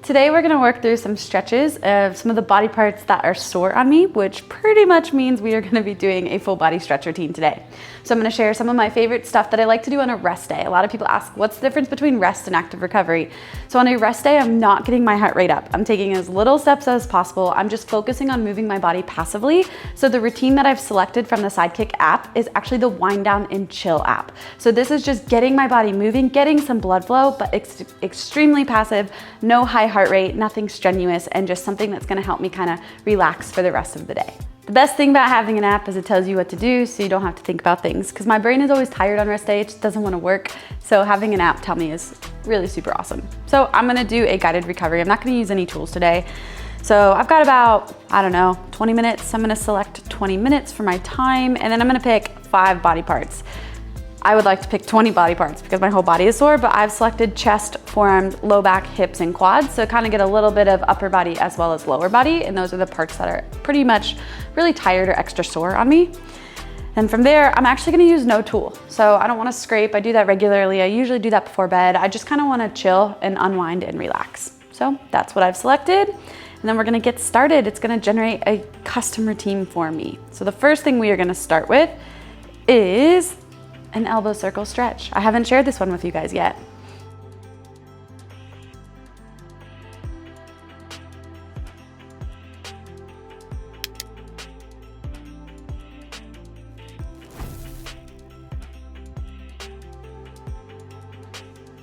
Today we're gonna work through some stretches of some of the body parts that are sore on me, which pretty much means we are gonna be doing a full body stretch routine today. So I'm gonna share some of my favorite stuff that I like to do on a rest day. A lot of people ask, what's the difference between rest and active recovery? So on a rest day, I'm not getting my heart rate up. I'm taking as little steps as possible. I'm just focusing on moving my body passively. So the routine that I've selected from the Sidekick app is actually the wind down and chill app. So this is just getting my body moving, getting some blood flow, but extremely passive, no high heart rate, nothing strenuous, and just something that's gonna help me kind of relax for the rest of the day. The best thing about having an app is it tells you what to do so you don't have to think about things, because my brain is always tired on rest day, it just doesn't want to work. So having an app tell me is really super awesome. So I'm gonna do a guided recovery. I'm not gonna use any tools today. So I've got about, I don't know, 20 minutes. I'm gonna select 20 minutes for my time, and then I'm gonna pick 5 body parts. I would like to pick 20 body parts because my whole body is sore, but I've selected chest, forearms, low back, hips, and quads. So kind of get a little bit of upper body as well as lower body. And those are the parts that are pretty much really tired or extra sore on me. And from there, I'm actually gonna use no tool. So I don't wanna scrape, I do that regularly. I usually do that before bed. I just kinda wanna chill and unwind and relax. So that's what I've selected. And then we're gonna get started. It's gonna generate a custom routine for me. So the first thing we are gonna start with is an elbow circle stretch. I haven't shared this one with you guys yet.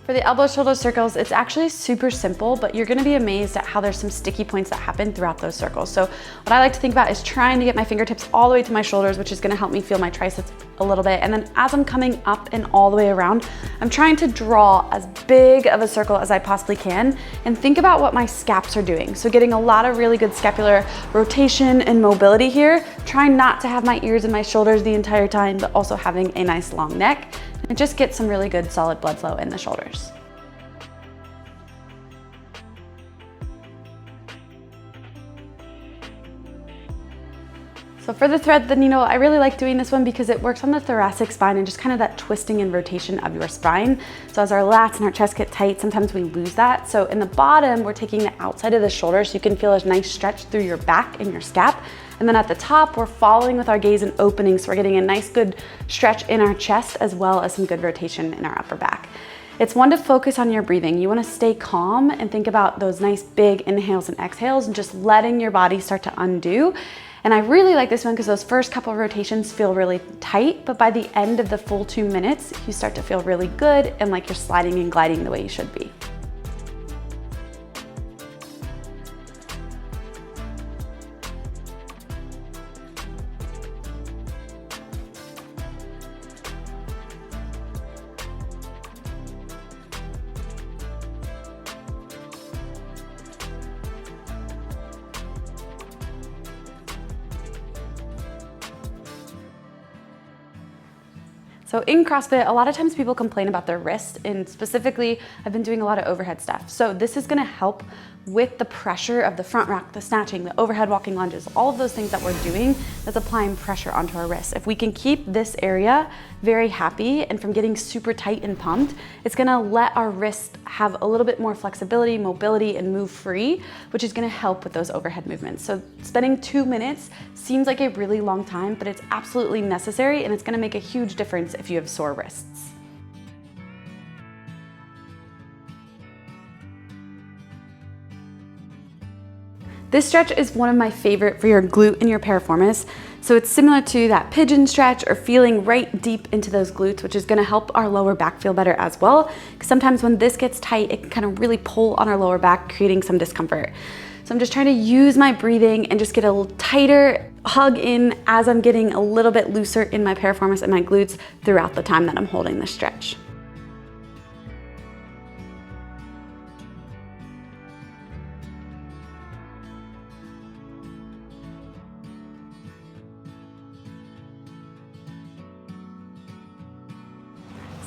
For the elbow shoulder circles, it's actually super simple, but you're gonna be amazed at how there's some sticky points that happen throughout those circles. So what I like to think about is trying to get my fingertips all the way to my shoulders, which is gonna help me feel my triceps a little bit. And then as I'm coming up and all the way around, I'm trying to draw as big of a circle as I possibly can and think about what my scaps are doing. So getting a lot of really good scapular rotation and mobility here, trying not to have my ears and my shoulders the entire time, but also having a nice long neck. And just get some really good solid blood flow in the shoulders. So for the thread, the needle, I really like doing this one because it works on the thoracic spine and just kind of that twisting and rotation of your spine. So as our lats and our chest get tight, sometimes we lose that. So in the bottom, we're taking the outside of the shoulder so you can feel a nice stretch through your back and your scap. And then at the top, we're following with our gaze and opening. So we're getting a nice good stretch in our chest as well as some good rotation in our upper back. It's one to focus on your breathing. You wanna stay calm and think about those nice big inhales and exhales and just letting your body start to undo. And I really like this one because those first couple of rotations feel really tight, but by the end of the full 2 minutes, you start to feel really good and like you're sliding and gliding the way you should be. So in CrossFit, a lot of times people complain about their wrist, and specifically, I've been doing a lot of overhead stuff. So this is gonna help with the pressure of the front rack, the snatching, the overhead walking lunges, all of those things that we're doing that's applying pressure onto our wrists. If we can keep this area very happy and from getting super tight and pumped, it's gonna let our wrist have a little bit more flexibility, mobility, and move free, which is gonna help with those overhead movements. So spending 2 minutes seems like a really long time, but it's absolutely necessary, and it's gonna make a huge difference if you have sore wrists. This stretch is one of my favorite for your glute and your piriformis. So it's similar to that pigeon stretch or feeling right deep into those glutes, which is gonna help our lower back feel better as well. Because sometimes when this gets tight, it can kind of really pull on our lower back, creating some discomfort. So I'm just trying to use my breathing and just get a little tighter hug in as I'm getting a little bit looser in my piriformis and my glutes throughout the time that I'm holding this stretch.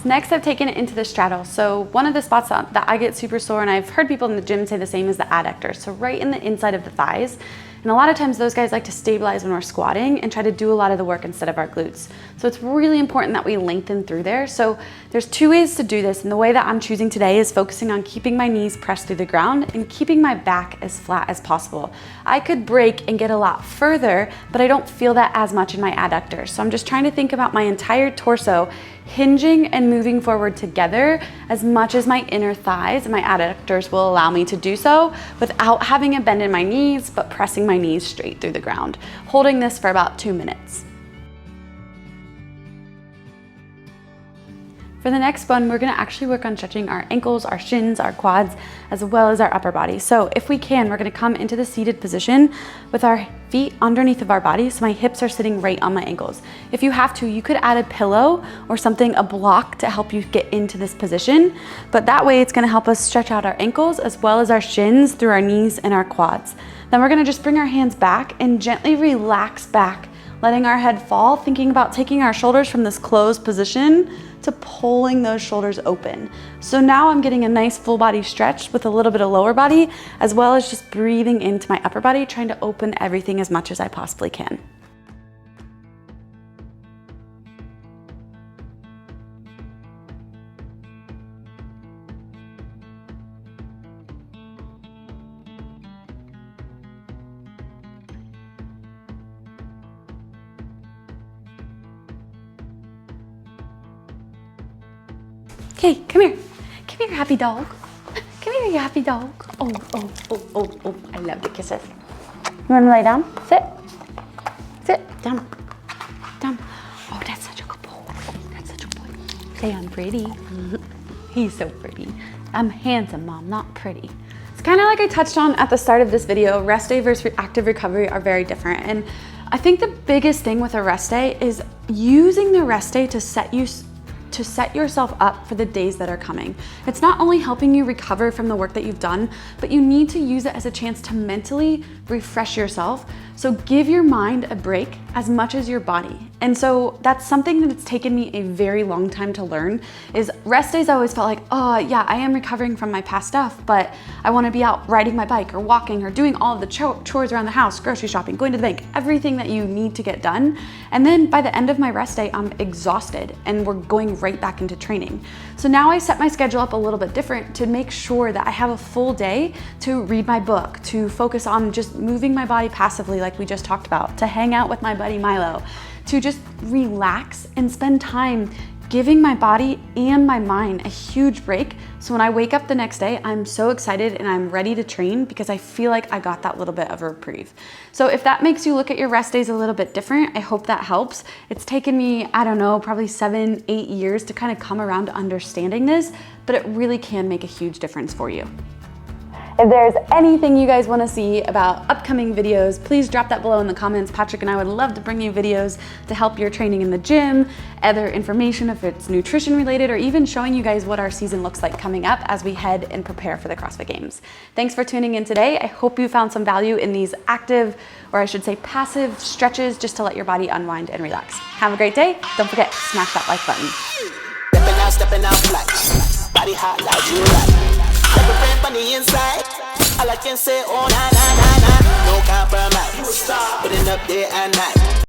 Next, I've taken it into the straddle. So one of the spots that I get super sore, and I've heard people in the gym say the same, is the adductor. So right in the inside of the thighs. And a lot of times those guys like to stabilize when we're squatting and try to do a lot of the work instead of our glutes. So it's really important that we lengthen through there. So there's two ways to do this. And the way that I'm choosing today is focusing on keeping my knees pressed through the ground and keeping my back as flat as possible. I could break and get a lot further, but I don't feel that as much in my adductors. So I'm just trying to think about my entire torso hinging and moving forward together as much as my inner thighs and my adductors will allow me to do so without having a bend in my knees, but pressing my knees straight through the ground. Holding this for about 2 minutes. For the next one, we're gonna actually work on stretching our ankles, our shins, our quads, as well as our upper body. So if we can, we're gonna come into the seated position with our feet underneath of our body, so my hips are sitting right on my ankles. If you have to, you could add a pillow or something, a block, to help you get into this position, but that way it's gonna help us stretch out our ankles as well as our shins through our knees and our quads. Then we're gonna just bring our hands back and gently relax back, letting our head fall, thinking about taking our shoulders from this closed position to pulling those shoulders open. So now I'm getting a nice full body stretch with a little bit of lower body, as well as just breathing into my upper body, trying to open everything as much as I possibly can. Okay, come here. Come here, happy dog. Come here, you happy dog. Oh, oh, oh, oh, oh. I love the kisses. You wanna lay down? Sit. Sit. Down. Down. Oh, that's such a good boy. That's such a boy. Say I'm pretty. He's so pretty. I'm handsome, Mom, not pretty. It's kind of like I touched on at the start of this video, rest day versus active recovery are very different. And I think the biggest thing with a rest day is using the rest day to set yourself up for the days that are coming. It's not only helping you recover from the work that you've done, but you need to use it as a chance to mentally refresh yourself. So give your mind a break as much as your body. And so that's something that's taken me a very long time to learn, is rest days I always felt like, oh yeah, I am recovering from my past stuff, but I wanna be out riding my bike or walking or doing all of the chores around the house, grocery shopping, going to the bank, everything that you need to get done. And then by the end of my rest day, I'm exhausted and we're going right back into training. So now I set my schedule up a little bit different to make sure that I have a full day to read my book, to focus on just moving my body passively like we just talked about, to hang out with my buddy Milo, to just relax and spend time giving my body and my mind a huge break. So when I wake up the next day, I'm so excited and I'm ready to train because I feel like I got that little bit of a reprieve. So if that makes you look at your rest days a little bit different, I hope that helps. It's taken me, I don't know, probably 7, 8 years to kind of come around to understanding this, but it really can make a huge difference for you. If there's anything you guys want to see about upcoming videos, please drop that below in the comments. Patrick and I would love to bring you videos to help your training in the gym, other information if it's nutrition related, or even showing you guys what our season looks like coming up as we head and prepare for the CrossFit Games. Thanks for tuning in today. I hope you found some value in these active, or I should say passive stretches, just to let your body unwind and relax. Have a great day. Don't forget, smash that like button. Stepping out flat. Body hot like you like. Never friend on the inside. All I can say, oh, na, na, na, na. No compromise. Putting up day and night.